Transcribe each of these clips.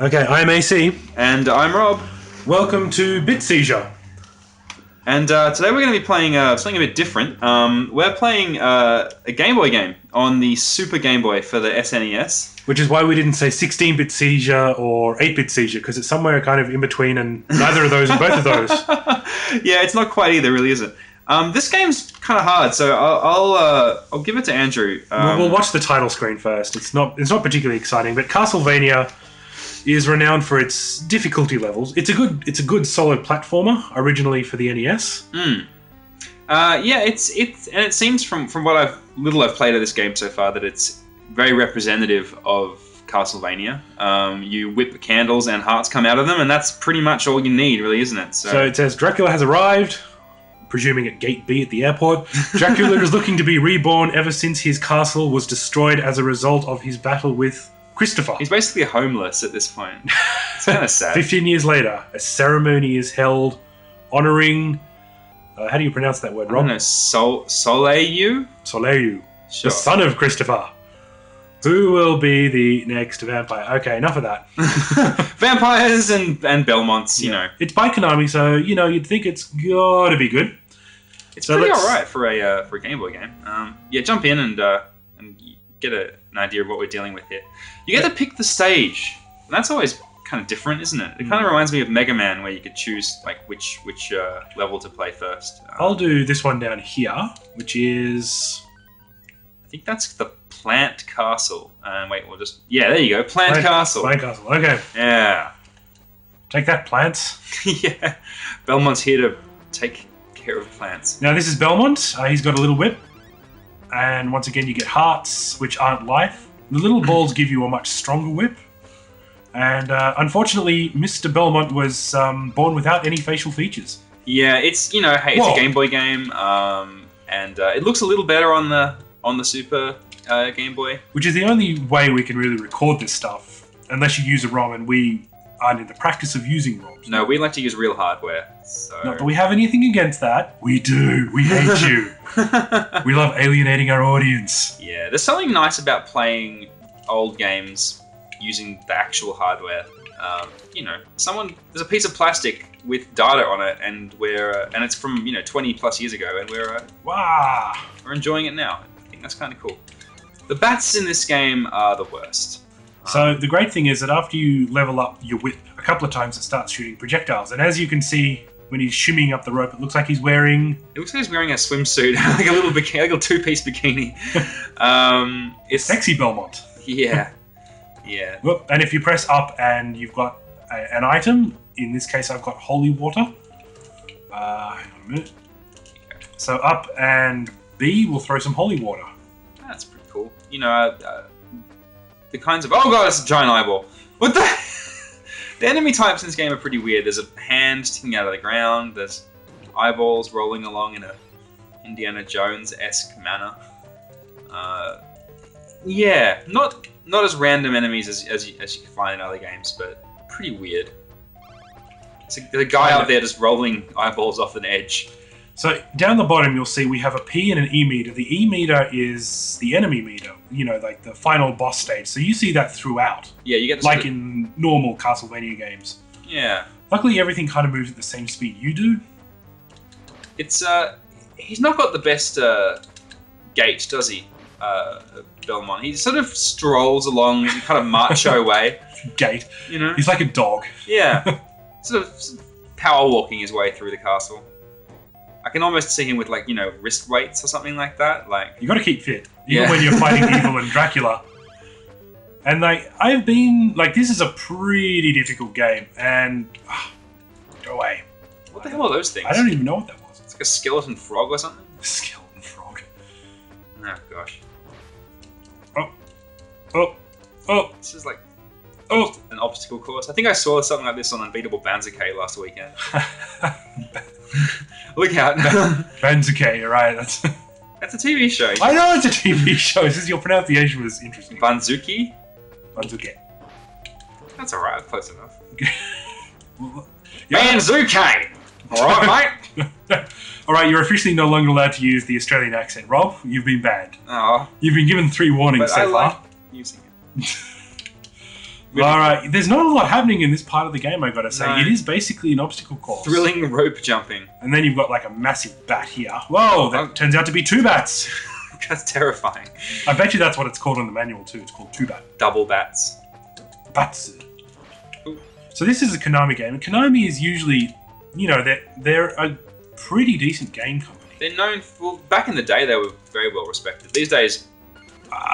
Okay, I'm AC. And I'm Rob. Welcome to Bit Seizure. And today we're going to be playing something a bit different. We're playing a Game Boy game on the Super Game Boy for the SNES. Which is why we didn't say 16-bit seizure or 8-bit seizure, because it's somewhere kind of in between, and neither of those and both of those. Yeah, it's not quite either, really, is it? This game's kind of hard, so I'll give it to Andrew. We'll watch the title screen first. It's not particularly exciting, but Castlevania is renowned for its difficulty levels. It's a good solid platformer, originally for the NES. Yeah, it seems from what I've played of this game so far that it's very representative of Castlevania. You whip candles and hearts come out of them, and that's pretty much all you need, really, isn't it? So it says Dracula has arrived, presuming at Gate B at the airport. Dracula is looking to be reborn ever since his castle was destroyed as a result of his battle with Christopher. He's basically homeless at this point. It's kind of sad. 15 years later, a ceremony is held honoring... how do you pronounce that word, Rob? I don't know. Soleil? Soleil. Sure. The son of Christopher. Who will be the next vampire? Okay, enough of that. Vampires and Belmonts, you know. It's by Konami, so, you'd think it's gotta be good. It's pretty alright for a Game Boy game. Yeah, jump in and get an idea of what we're dealing with here. You get to pick the stage. And that's always kind of different, isn't it? It kind of reminds me of Mega Man, where you could choose like which level to play first. I'll do this one down here, which is... I think that's the Plant Castle. Wait, we'll just... Yeah, there you go. Plant Castle. Plant Castle, okay. Yeah. Take that, plants. Yeah. Belmont's here to take care of plants. Now, this is Belmont. He's got a little whip. And once again, you get hearts, which aren't life. The little balls give you a much stronger whip. And unfortunately, Mr. Belmont was born without any facial features. Yeah, it's a Game Boy game, and it looks a little better on the Super Game Boy. Which is the only way we can really record this stuff, unless you use a ROM, and we aren't in the practice of using ROMs. No, we like to use real hardware. So. Not that we have anything against that. We do. We hate you. We love alienating our audience. Yeah, there's something nice about playing old games using the actual hardware. There's a piece of plastic with data on it, and and it's from 20 plus years ago, and we're enjoying it now. I think that's kind of cool. The bats in this game are the worst. So the great thing is that after you level up your whip a couple of times, it starts shooting projectiles, and as you can see when he's shimmying up the rope, it looks like he's wearing... It looks like he's wearing a swimsuit, like a little two-piece bikini. It's sexy Belmont. Yeah. Yeah. Whoop. And if you press up and you've got an item, in this case I've got holy water. Hang on a minute. So up and B will throw some holy water. That's pretty cool. The kinds of... Oh god, it's a giant eyeball. What the... The enemy types in this game are pretty weird. There's a hand sticking out of the ground. There's eyeballs rolling along in a Indiana Jones-esque manner. Yeah, not as random enemies as you can find in other games, but pretty weird. It's the guy out there just rolling eyeballs off an edge. So down the bottom you'll see we have a P and an E meter. The E meter is the enemy meter, like the final boss stage. So you see that throughout. Yeah, you get like in normal Castlevania games. Yeah. Luckily everything kind of moves at the same speed you do. It's he's not got the best gait, does he? Belmont. He sort of strolls along in a kind of macho way. Gait. He's like a dog. Yeah. Sort of power walking his way through the castle. I can almost see him with wrist weights or something like that. You got to keep fit, even when you're fighting evil and Dracula. And I've been this is a pretty difficult game. And go away. What the hell are those things? I don't even know what that was. It's like a skeleton frog or something. A skeleton frog. Oh gosh. Oh. This is an obstacle course. I think I saw something like this on Unbeatable Banzai last weekend. Look out. Banzai, right. That's a TV show. I know it's a TV show. It's just your pronunciation was interesting. Banzuki? Banzuki. That's alright, close enough. Yeah. Banzuki! Alright, mate? Alright, you're officially no longer allowed to use the Australian accent. Rob, you've been banned. Oh. You've been given 3 warnings so far. I like using it. Alright, there's not a lot happening in this part of the game, I gotta say. No. It is basically an obstacle course. Thrilling rope jumping. And then you've got like a massive bat here. Whoa, that turns out to be 2 bats. That's terrifying. I bet you that's what it's called on the manual too. It's called 2 bat. Double bats. Bats. Ooh. So this is a Konami game, and Konami is usually, you know, they're a pretty decent game company. They're known for... Back in the day, they were very well respected. These days,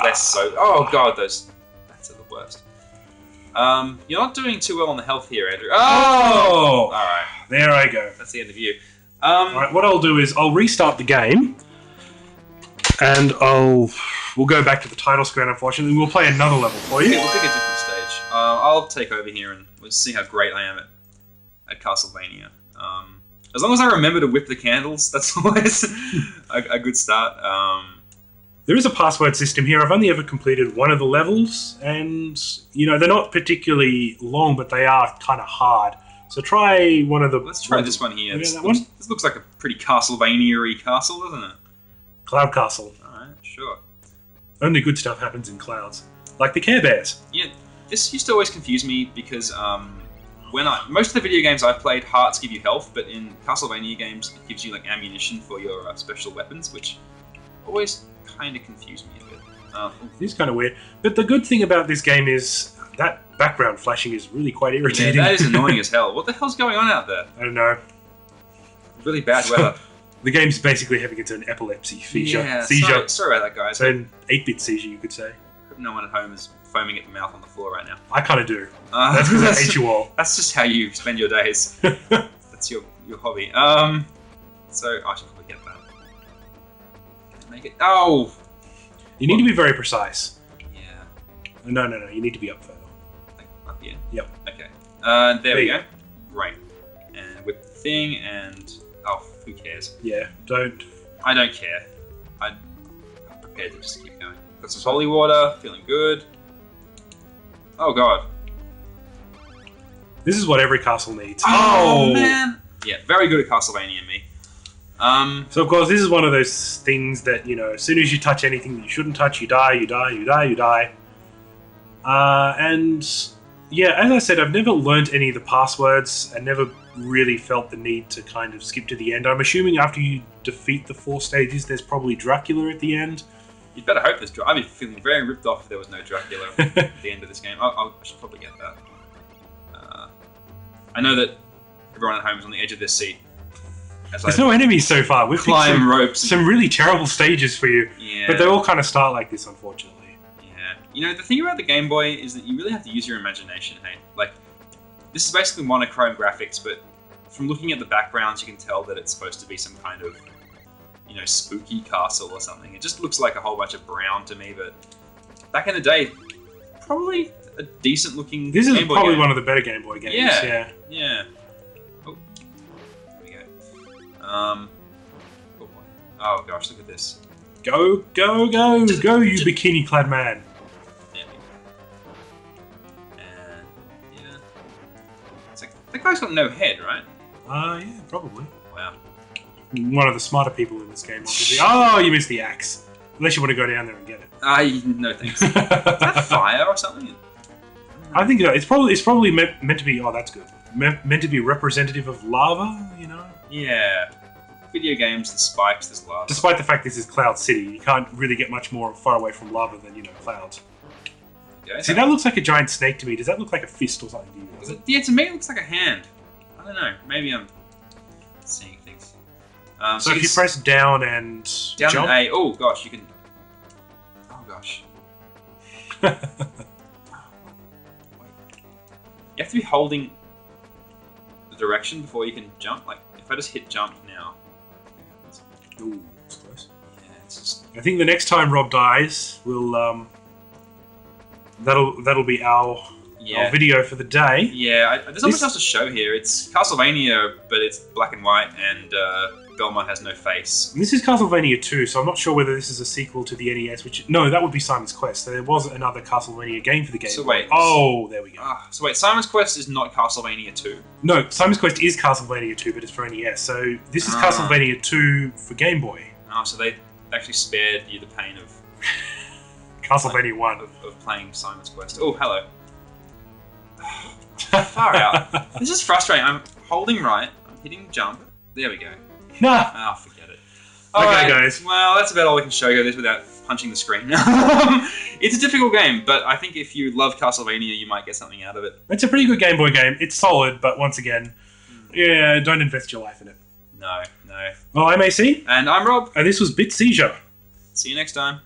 less so. Oh, God, those bats are the worst. You're not doing too well on the health here, Andrew. Oh! Alright. There I go. That's the end of you. Alright, what I'll do is I'll restart the game, and we'll go back to the title screen, unfortunately. We'll play another level for you. Okay, we'll pick a different stage. I'll take over here and we'll see how great I am at Castlevania. As long as I remember to whip the candles, that's always a good start. There is a password system here. I've only ever completed one of the levels, and, you know, they're not particularly long, but they are kind of hard. So try one of the... Let's try this one here. This one? This looks like a pretty Castlevania-y castle, doesn't it? Cloud Castle. Alright, sure. Only good stuff happens in clouds. Like the Care Bears. Yeah, this used to always confuse me because most of the video games I've played, hearts give you health, but in Castlevania games, it gives you like ammunition for your special weapons, which always kind of confused me a bit. It is kind of weird. But the good thing about this game is that background flashing is really quite irritating. Yeah, that is annoying as hell. What the hell's going on out there? I don't know. Really bad weather. The game's basically having its own epilepsy seizure. Yeah, seizure. Sorry about that, guys. So an 8-bit seizure, you could say. Hope no one at home is foaming at the mouth on the floor right now. I kind of do. That's because I hate you all. That's just how you spend your days. That's your hobby. So I should probably get that. Make it. Oh! You need to be very precise. Yeah. No. You need to be up further. Like up here? Yep. Okay. There we go. Right. And with the thing and... Oh, who cares? Yeah, don't... I don't care. I'm prepared to just keep going. Got some holy water. Feeling good. Oh, God. This is what every castle needs. Oh, man! Yeah, very good at Castlevania, me. So, of course, this is one of those things that, you know, as soon as you touch anything that you shouldn't touch, you die. And, yeah, as I said, I've never learnt any of the passwords and never really felt the need to kind of skip to the end. I'm assuming after you defeat the 4 stages, there's probably Dracula at the end. You'd better hope there's Dracula. I'd be feeling very ripped off if there was no Dracula at the end of this game. I should probably get that. I know that everyone at home is on the edge of their seat. There's no enemies so far. We've climb ropes. Some really terrible stages for you. Yeah. But they all kind of start like this, unfortunately. Yeah. You know, the thing about the Game Boy is that you really have to use your imagination, hey? Like, this is basically monochrome graphics, but from looking at the backgrounds, you can tell that it's supposed to be some kind of, you know, spooky castle or something. It just looks like a whole bunch of brown to me, but back in the day, probably a decent looking This is Game Boy probably game. one of the better Game Boy games. Yeah. Oh, there we go. Oh boy. Oh gosh, look at this. Go, you bikini-clad man. There we go. And yeah, it's like that guy's got no head, right? Yeah, probably. Wow. One of the smarter people in this game, obviously. Oh, you missed the axe. Unless you want to go down there and get it. No thanks. Is that fire or something? I think it's probably meant to be. Oh, that's good. Meant to be representative of lava, you know. Yeah. Video games, the spikes, there's lava. Despite the fact this is Cloud City, you can't really get much more far away from lava than, you know, clouds. Okay. See, that looks like a giant snake to me. Does that look like a fist or something to you? Does it? Yeah, to me it looks like a hand. I don't know. Maybe I'm seeing things. So if you press down and down jump, and A. Oh gosh, you can. Oh gosh. You have to be holding the direction before you can jump. Like, if I just hit jump now. Ooh, that's close. Yeah, it's just... I think the next time Rob dies, we'll that'll be our video for the day. Yeah, there's not much else to show here. It's Castlevania, but it's black and white, and Belmont has no face. And this is Castlevania 2, so I'm not sure whether this is a sequel to the NES, no, that would be Simon's Quest. So there was another Castlevania game for the game. So wait. Oh, there we go. So wait, Simon's Quest is not Castlevania 2? No, Simon's Quest is Castlevania 2, but it's for NES. So this is Castlevania 2 for Game Boy. Oh, so they actually spared you the pain of... Castlevania 1. Of playing Simon's Quest. Oh, hello. Far out. This is frustrating. I'm holding right. I'm hitting jump. There we go. Nah. Oh, forget it. Okay, guys. Well, that's about all we can show you this without punching the screen. It's a difficult game, but I think if you love Castlevania, you might get something out of it. It's a pretty good Game Boy game. It's solid, but once again, yeah, don't invest your life in it. No. Well, I'm AC. And I'm Rob. And this was Bit Seizure. See you next time.